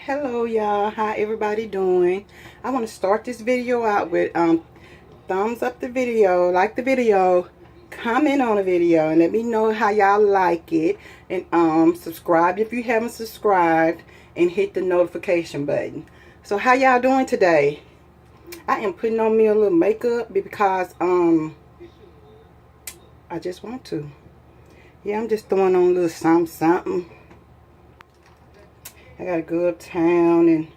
Hello y'all, how everybody doing? I want to start this video out with thumbs up the video, like the video, comment on the video, and let me know how y'all like it, and subscribe if you haven't subscribed, and hit the notification button. So how y'all doing today? I am putting on me a little makeup because I just want to. Yeah, I'm just throwing on a little something. I gotta go uptown and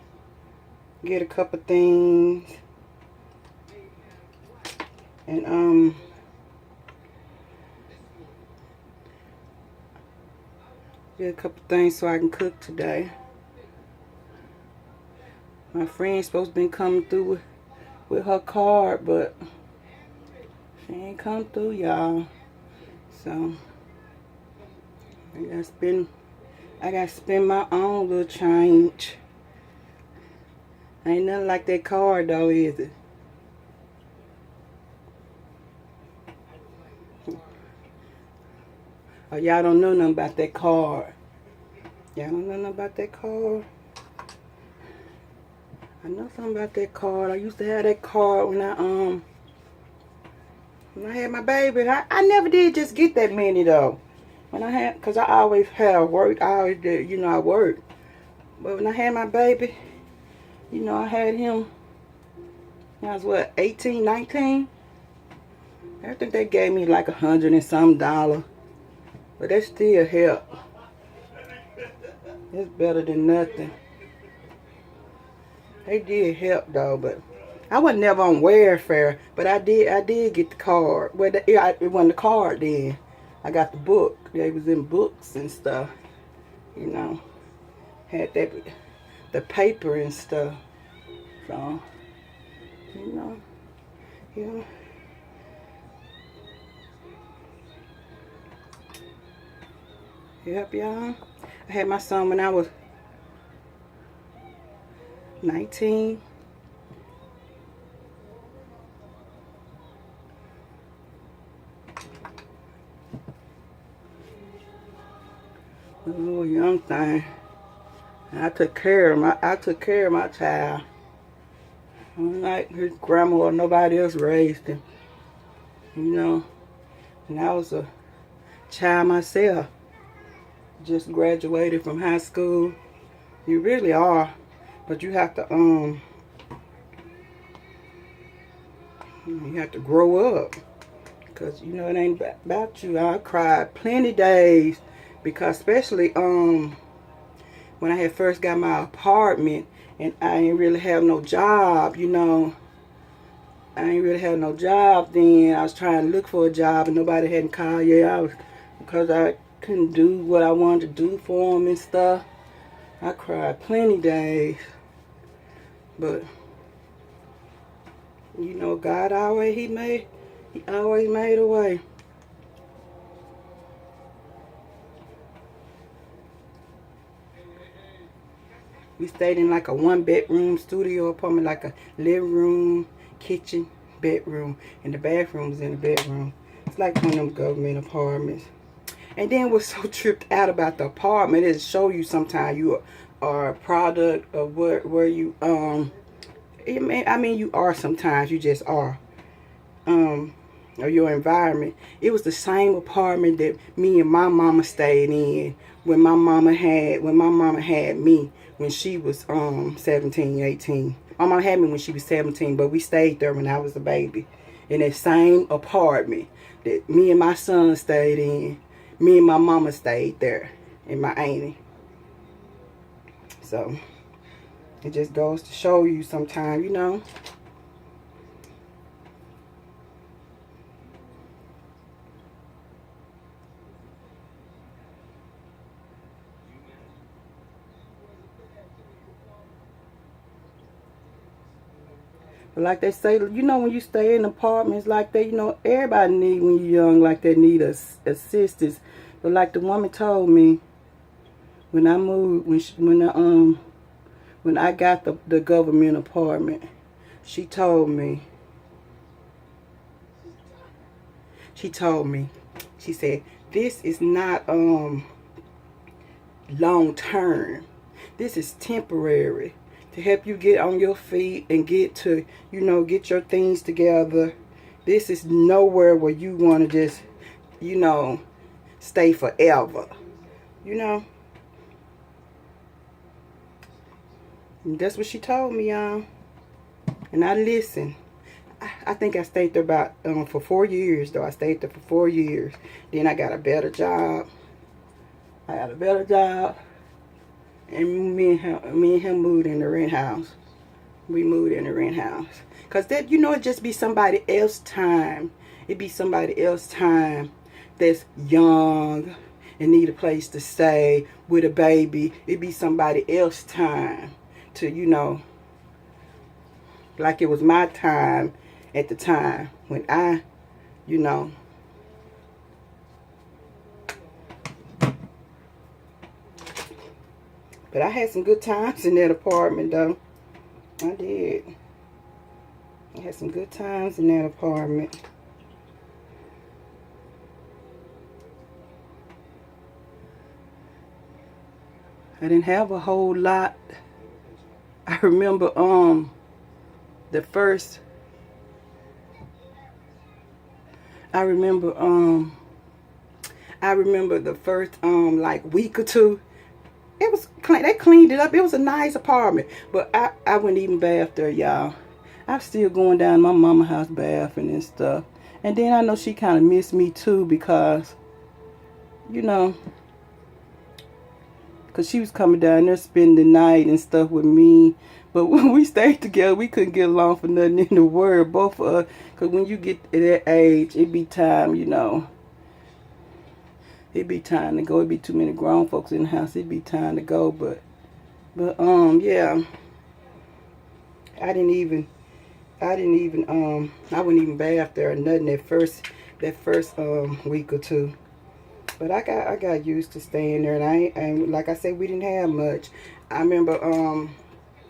get a couple things, and get a couple things so I can cook today. My friend's supposed to be coming through with her card, but she ain't come through, y'all. So I gotta spend my own little change. Ain't nothing like that card though, is it? Oh, y'all don't know nothing about that card. Y'all don't know nothing about that card? I know something about that card. I used to have that card when I had my baby. I never did just get that many though. Cause I always have work. I always did, I worked. But when I had my baby, I had him when I was what, 18, 19? I think they gave me like $100 and some. But that still help. It's better than nothing. They did help though, but I wasn't never on welfare. But I did get the card. Well, it wasn't the card then. I got the book. They was in books and stuff. Had the paper and stuff. So, yeah. Yep, y'all. I had my son when I was 19. A little young thing. And I took care of my child. Unlike his grandma or nobody else raised him. And I was a child myself. Just graduated from high school. You really are. But you have to grow up. Because it ain't about you. I cried plenty days. Because especially when I had first got my apartment and I didn't really have no job, I ain't really have no job then. I was trying to look for a job and nobody hadn't called yet. Because I couldn't do what I wanted to do for them and stuff. I cried plenty days. But God always he always made a way. We stayed in like a 1-bedroom studio apartment, like a living room, kitchen, bedroom, and the bathroom was in the bedroom. It's like one of them government apartments. And then what's so tripped out about the apartment is show you sometimes you are a product of where you you are sometimes, you just are. Or your environment. It was the same apartment that me and my mama stayed in when my mama had me when she was 17, 18. My mama had me when she was 17, but we stayed there when I was a baby. In that same apartment that me and my son stayed in. Me and my mama stayed there, and my auntie. So it just goes to show you sometimes, But like they say, when you stay in apartments like that, everybody need, when you're young like that, need assistance. But like the woman told me, when I moved, when I got the government apartment, she told me, she said, this is not long term. This is temporary to help you get on your feet and get to, you know, get your things together. This is nowhere where you want to just, you know, stay forever. You know? And that's what she told me, y'all. And I listened. I think I stayed there about for 4 years, though. I stayed there for 4 years. Then I got a better job. And me and him moved in the rent house. We moved in the rent house. Because that, you know, it just be somebody else's time. It be somebody else's time that's young and need a place to stay with a baby. It be somebody else's time to, you know, like it was my time at the time when I, you know. But I had some good times in that apartment, though. I did. I had some good times in that apartment. I didn't have a whole lot. I remember the first like week or two. It was clean. They cleaned it up. It was a nice apartment. But I wouldn't even bath there, y'all. I'm still going down my mama's house bathing and stuff. And then I know she kind of missed me too because, you know, because she was coming down there spending the night and stuff with me. But when we stayed together, we couldn't get along for nothing in the world. Both of us. Because when you get to that age, it be time, you know. It'd be time to go. It'd be too many grown folks in the house. It'd be time to go. But yeah. I wouldn't even bath there or nothing that first week or two. But I got used to staying there, and and like I said, we didn't have much. I remember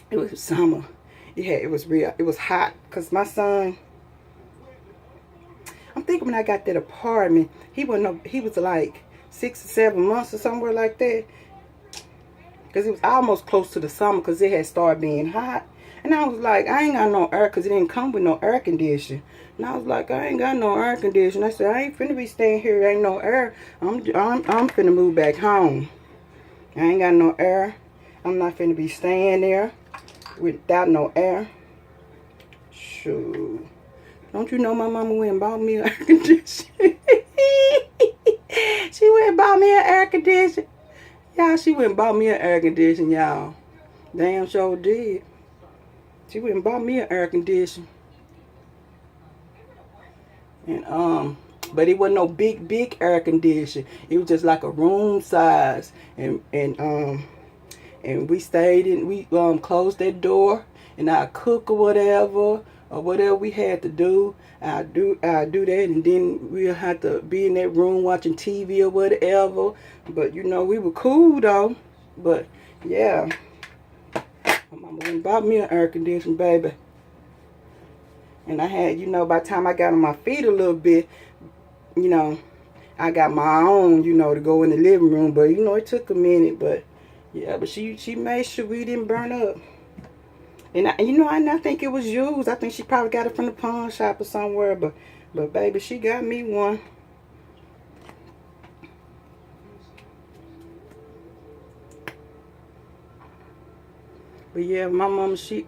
it was summer. It was hot because my son, I'm thinking when I got that apartment, he was like 6 or 7 months or somewhere like that. Because it was almost close to the summer because it had started being hot. And I was like, I ain't got no air because it didn't come with no air conditioning. And I was like, I ain't got no air conditioning. I said, I ain't finna be staying here. There ain't no air. I'm finna move back home. I ain't got no air. I'm not finna be staying there without no air. Shoot. Don't you know my mama went and bought me an air conditioner? She went and bought me an air conditioner. Y'all, she went and bought me an air conditioner, y'all. Damn sure did. She went and bought me an air conditioner. And but it wasn't no big air conditioner. It was just like a room size. And we stayed in, we closed that door, and I cook or whatever we had to do. I do that, and then we'll have to be in that room watching TV or whatever. But you know, we were cool though. But yeah, my mama went and bought me an air conditioner, baby. And I had, you know, by the time I got on my feet a little bit, you know, I got my own, you know, to go in the living room. But you know, it took a minute. But yeah, but she made sure we didn't burn up. And I think it was used. I think she probably got it from the pawn shop or somewhere. But baby, she got me one. But yeah, my mama, she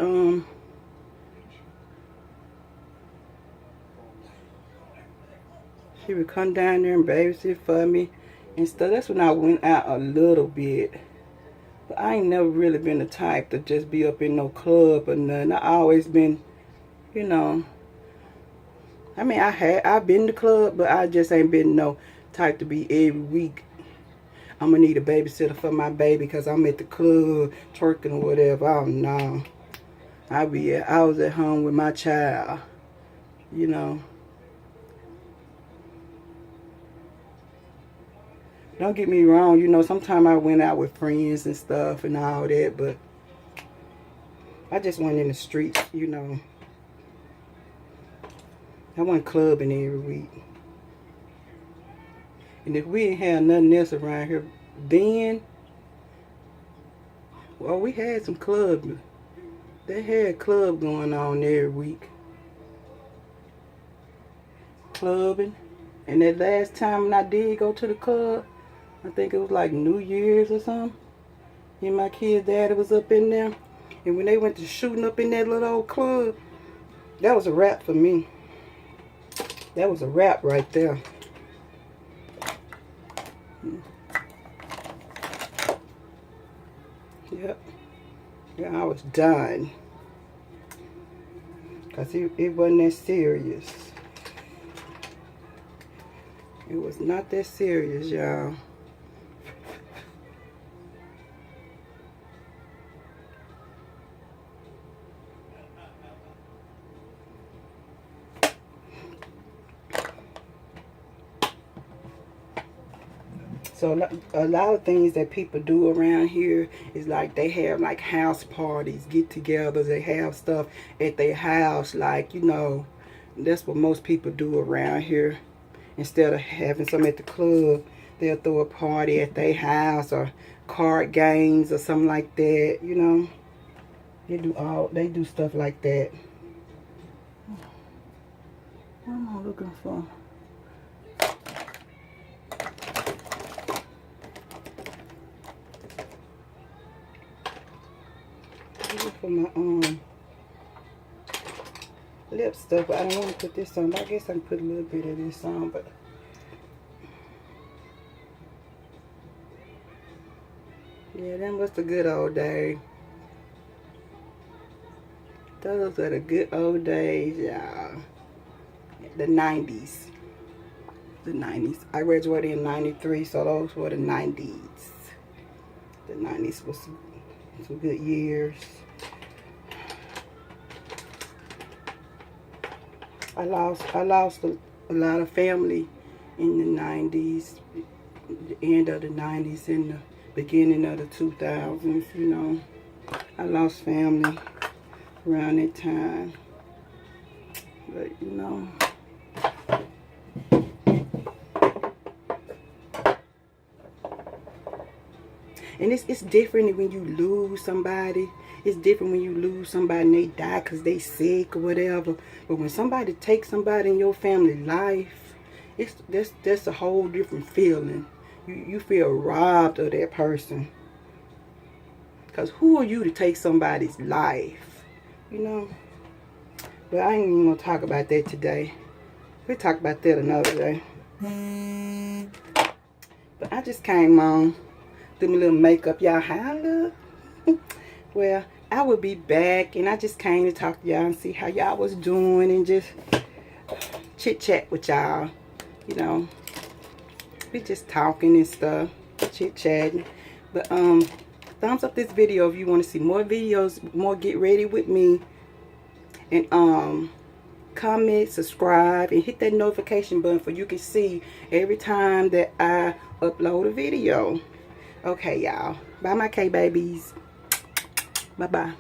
would come down there and babysit for me and stuff. That's when I went out a little bit. But I ain't never really been the type to just be up in no club or nothing. I always been, you know, I mean, I've been to club, but I just ain't been no type to be every week. I'm gonna need a babysitter for my baby because I'm at the club twerking or whatever. I don't know. I was at home with my child, you know. Don't get me wrong, you know, sometimes I went out with friends and stuff and all that, but I just went in the streets, you know. I went clubbing every week. And if we ain't had nothing else around here, then Well, we had some club. They had club going on every week. Clubbing. And that last time when I did go to the club, I think it was like New Year's or something. And my kid's daddy was up in there. And when they went to shooting up in that little old club, that was a wrap for me. That was a wrap right there. Yep. Yeah, I was done. Because it wasn't that serious. It was not that serious, y'all. So a lot of things that people do around here is like they have like house parties, get-togethers. They have stuff at their house, like, you know, that's what most people do around here. Instead of having some at the club, they'll throw a party at their house, or card games or something like that, you know. They do stuff like that. What am I looking for? For my lip stuff, but I don't want to put this on. I guess I can put a little bit of this on, but yeah, them was the good old days. Those are the good old days, y'all. The 90s. The 90s. I graduated in 93, so those were the 90s. The 90s was some good years. I lost a lot of family in the 90s, the end of the 90s and the beginning of the 2000s, you know. I lost family around that time. But, you know. And it's different when you lose somebody. It's different when you lose somebody and they die because they sick or whatever. But when somebody takes somebody in your family life, that's a whole different feeling. You feel robbed of that person. Because who are you to take somebody's life? You know? But I ain't even going to talk about that today. We'll talk about that another day. But I just came on. Do my little makeup. Y'all, how I look? Well, I will be back, and I just came to talk to y'all and see how y'all was doing and just chit chat with y'all. You know, we just talking and stuff, chit chatting. But thumbs up this video if you want to see more videos, more Get Ready with me, and comment, subscribe, and hit that notification button for you can see every time that I upload a video. Okay, y'all. Bye, my K-babies. Bye-bye.